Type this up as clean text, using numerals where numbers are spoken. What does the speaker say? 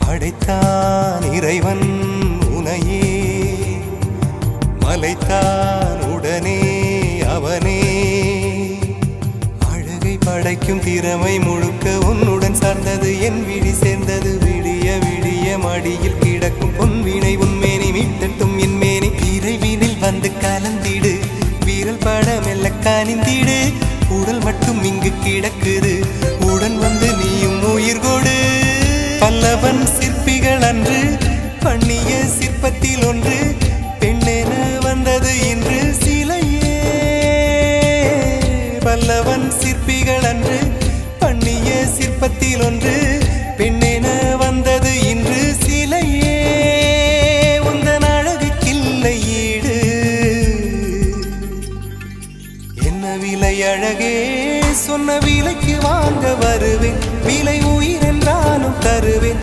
படைத்தான் இறைவன் உனையே, மலைத்தான் உடனே அவனே. அழகை படைக்கும் திறமை முழுக்க உன்னுடன் சார்ந்தது, என் விழி சேர்ந்தது. விடிய விடிய மடியில் கிடக்கும் பொன்வினை உன்மேனி மீட்டட்டும் என் மேனி. விரைவினில் வந்து கலந்திடு, வீரல் பட மெல்ல காணிந்திடு. உடல் மட்டும் இங்கு கிடக்குது, உடன் வந்து நீயும் உயிர் கொடு. பல்லவன் சிற்பிகள் அன்று பண்ணிய சிற்பத்தில் ஒன்று, பெண்ணென வந்தது இன்று சிலையே. பல்லவன் சிற்பிகள் அன்று பண்ணிய சிற்பத்தில் ஒன்று, பெண்ணென வந்தது இன்று சிலையே. உந்தன் அழகுக்கில்லை ஈடு, என்ன விலை அழகே, சொன்ன விலைக்கு வாங்க வருவேன். விலை உயிர் என்றாலும் தருவேன்.